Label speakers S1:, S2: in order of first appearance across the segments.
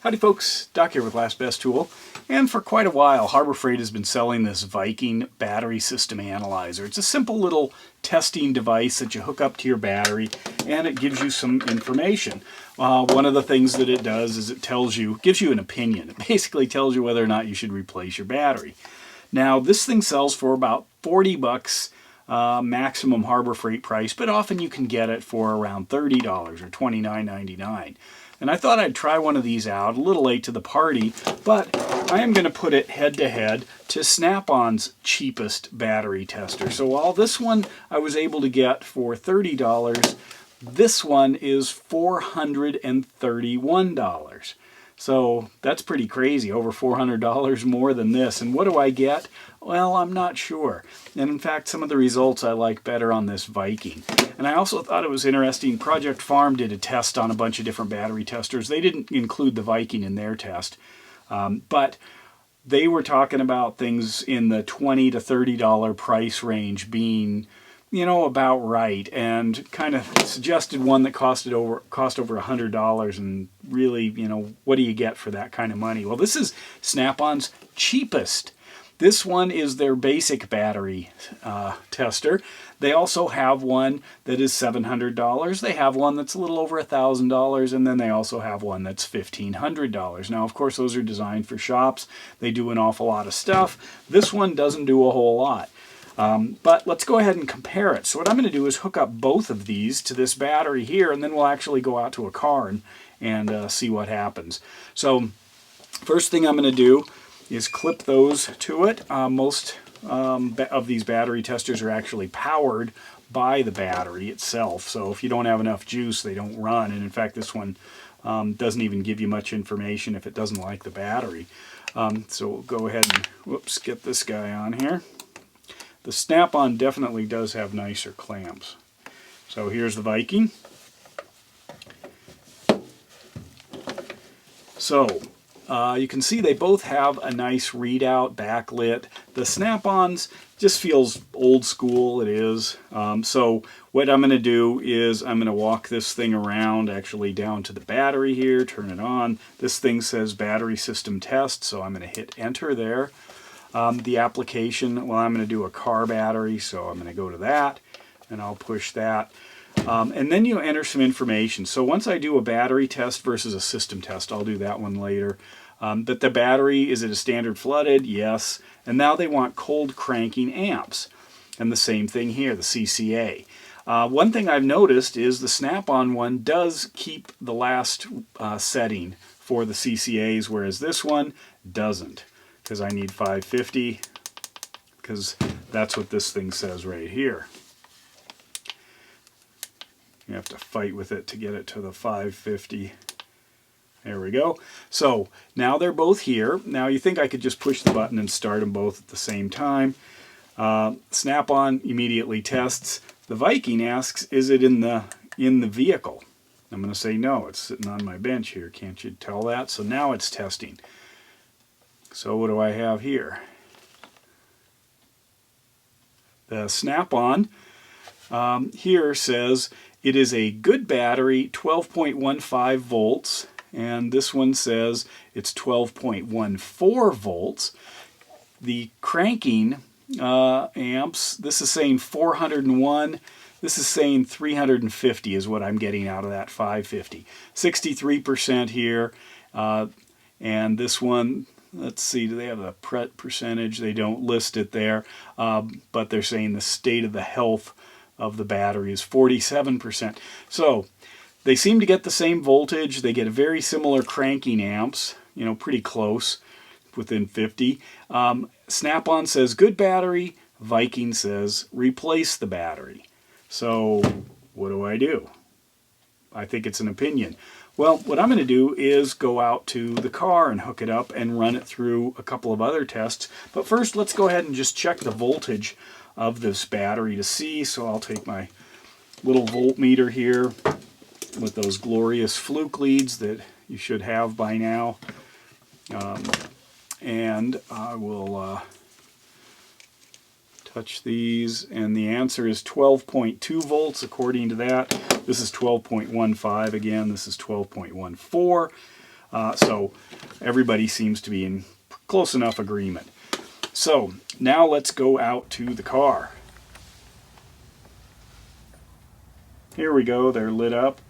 S1: Howdy folks, Doc here with Last Best Tool, and for quite a while Harbor Freight has been selling this Viking battery system analyzer. It's a simple little testing device that you hook up to your battery and it gives you some information. One of the things that it does is it gives you an opinion. It basically tells you whether or not you should replace your battery. Now this thing sells for about 40 bucks maximum Harbor Freight price, but often you can get it for around $30 or $29.99. And I thought I'd try one of these out, a little late to the party, but I am going to put it head to head to Snap-on's cheapest battery tester. So while this one I was able to get for $30, this one is $431. So that's pretty crazy, over $400 more than this. And what do I get? Well, I'm not sure. And in fact, some of the results I like better on this Viking. And I also thought it was interesting, Project Farm did a test on a bunch of different battery testers. They didn't include the Viking in their test, but they were talking about things in the $20 to $30 price range being, you know, about right, and kind of suggested one that cost over $100, and really, you know, what do you get for that kind of money? Well, this is Snap-on's cheapest. This one is their basic battery tester. They also have one that is $700. They have one that's a little over $1,000, and then they also have one that's $1,500. Now, of course, those are designed for shops. They do an awful lot of stuff. This one doesn't do a whole lot. But let's go ahead and compare it. So what I'm going to do is hook up both of these to this battery here, and then we'll actually go out to a car and see what happens. So first thing I'm going to do is clip those to it. Most of these battery testers are actually powered by the battery itself. So if you don't have enough juice, they don't run. And in fact, this one doesn't even give you much information if it doesn't like the battery. So we'll go ahead and, whoops, get this guy on here. The Snap-on definitely does have nicer clamps. So here's the Viking. So you can see they both have a nice readout, backlit. The Snap-on's just feels old school, it is. So what I'm going to do is I'm going to walk this thing around actually down to the battery here, turn it on. This thing says battery system test, so I'm going to hit enter there. The application, well, I'm going to do a car battery, so I'm going to go to that, and I'll push that. And then you enter some information. So once I do a battery test versus a system test, I'll do that one later. That the battery, is it a standard flooded? Yes. And now they want cold cranking amps. And the same thing here, the CCA. One thing I've noticed is the Snap-on one does keep the last setting for the CCAs, whereas this one doesn't. Because I need 550, because that's what this thing says right here. You have to fight with it to get it to the 550. There we go. So now they're both here. Now you think I could just push the button and start them both at the same time. Snap-on immediately tests. The Viking asks, is it in the vehicle? I'm going to say no, it's sitting on my bench here. Can't you tell that? So now it's testing. So what do I have here? The Snap-on here says it is a good battery, 12.15 volts, and this one says it's 12.14 volts. The cranking amps, this is saying 401, this is saying 350 is what I'm getting out of that 550. 63% here, and this one, let's see, do they have the percentage? They don't list it there, but they're saying the state of the health of the battery is 47%. So they seem to get the same voltage. They get a very similar cranking amps, you know, pretty close, within 50. Snap-on says good battery. Viking says replace the battery. So what do I do? I think it's an opinion. Well, what I'm going to do is go out to the car and hook it up and run it through a couple of other tests. But first, let's go ahead and just check the voltage of this battery to see. So I'll take my little voltmeter here with those glorious fluke leads that you should have by now. And I will touch these, and the answer is 12.2 volts according to that. This is 12.15 again, this is 12.14. So everybody seems to be in close enough agreement. So now let's go out to the car. Here we go, they're lit up.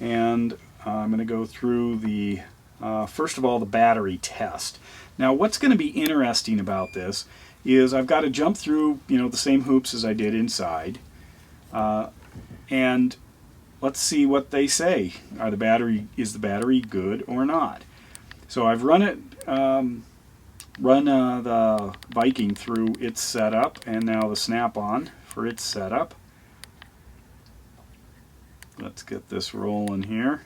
S1: And I'm going to go through the, first of all, the battery test. Now what's going to be interesting about this is I've got to jump through, the same hoops as I did inside. And let's see what they say. Is the battery good or not? So I've run the Viking through its setup, and now the snap-on for its setup. Let's get this rolling here.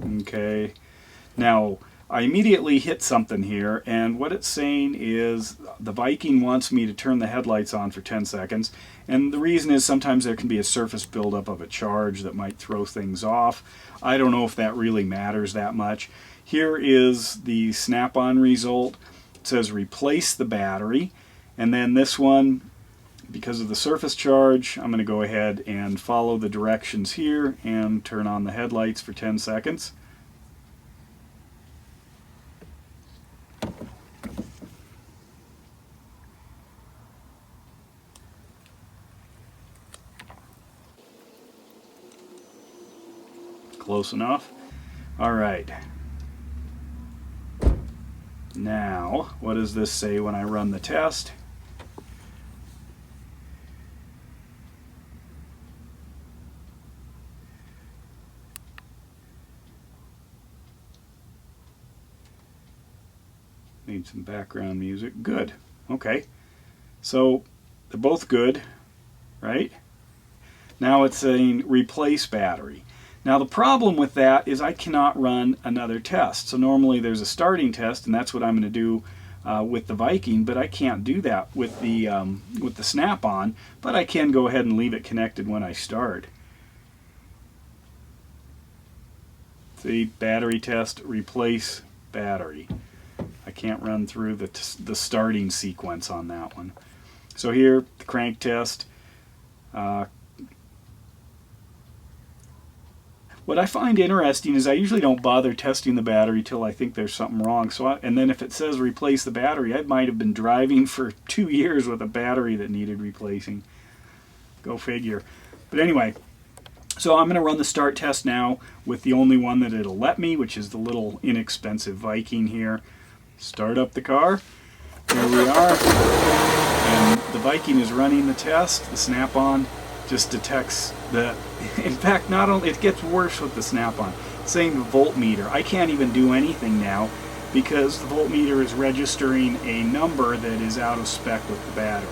S1: Okay, now I immediately hit something here, and what it's saying is the Viking wants me to turn the headlights on for 10 seconds. And the reason is sometimes there can be a surface buildup of a charge that might throw things off. I don't know if that really matters that much. Here is the snap-on result. It says replace the battery. And then this one, because of the surface charge, I'm going to go ahead and follow the directions here and turn on the headlights for 10 seconds. Close enough. All right. Now, what does this say when I run the test? Need some background music. Good. Okay. So they're both good, right? Now it's saying replace battery. Now the problem with that is I cannot run another test. So normally there's a starting test, and that's what I'm going to do with the Viking, but I can't do that with the snap-on, but I can go ahead and leave it connected when I start. See, battery test, replace battery. I can't run through the starting sequence on that one. So here, the crank test. What I find interesting is I usually don't bother testing the battery till I think there's something wrong. And then if it says replace the battery, I might have been driving for 2 years with a battery that needed replacing. Go figure. But anyway, so I'm going to run the start test now with the only one that it'll let me, which is the little inexpensive Viking here. Start up the car. Here we are. And the Viking is running the test. The snap-on just detects the, in fact, not only, it gets worse with the snap-on. Same voltmeter. I can't even do anything now because the voltmeter is registering a number that is out of spec with the battery.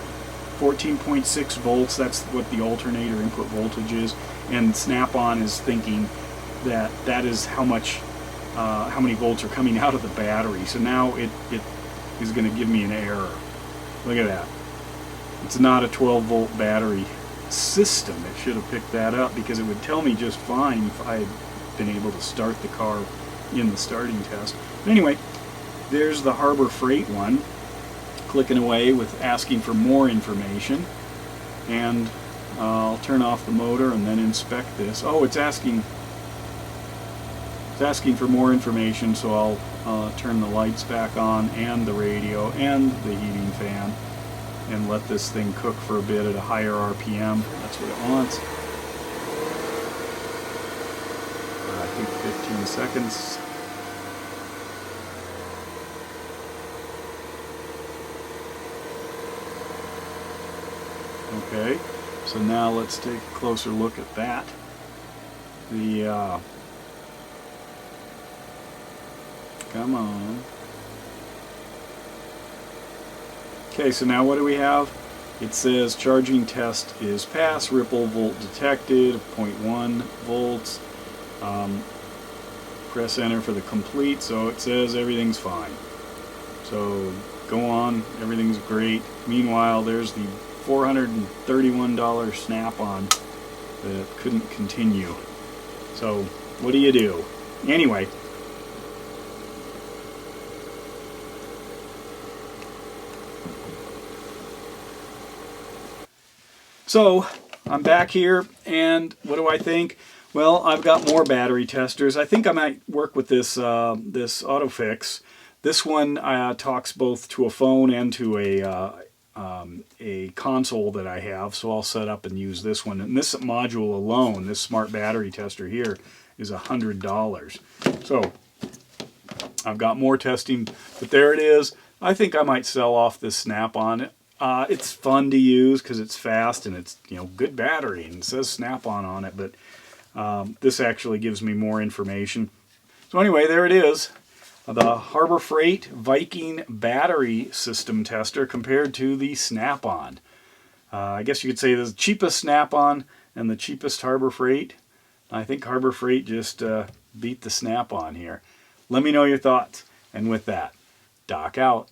S1: 14.6 volts, that's what the alternator input voltage is, and snap-on is thinking that that is how many volts are coming out of the battery. So now it is going to give me an error. Look at that. It's not a 12-volt battery system. It should have picked that up because it would tell me just fine if I had been able to start the car in the starting test. But anyway, there's the Harbor Freight one, clicking away with asking for more information, and I'll turn off the motor and then inspect this. Oh, it's asking for more information, so I'll turn the lights back on and the radio and the heating fan and let this thing cook for a bit at a higher RPM. That's what it wants. I think 15 seconds. Okay, so now let's take a closer look at that. Come on. Okay, so now what do we have? It says charging test is passed, ripple volt detected, 0.1 volts. Press enter for the complete, so it says everything's fine. So go on, everything's great. Meanwhile, there's the $431 snap-on that couldn't continue. So what do you do? Anyway, So I'm back here, and what do I think? Well, I've got more battery testers. I think I might work with this this AutoFix. This one talks both to a phone and to a console that I have, so I'll set up and use this one. And this module alone, this smart battery tester here, is $100. So I've got more testing, but there it is. I think I might sell off this Snap-on. It's fun to use because it's fast and it's, you know, good battery, and it says Snap-on on it, but this actually gives me more information. So anyway, there it is. The Harbor Freight Viking battery system tester compared to the Snap-on. I guess you could say the cheapest Snap-on and the cheapest Harbor Freight. I think Harbor Freight just beat the Snap-on here. Let me know your thoughts. And with that, Doc out.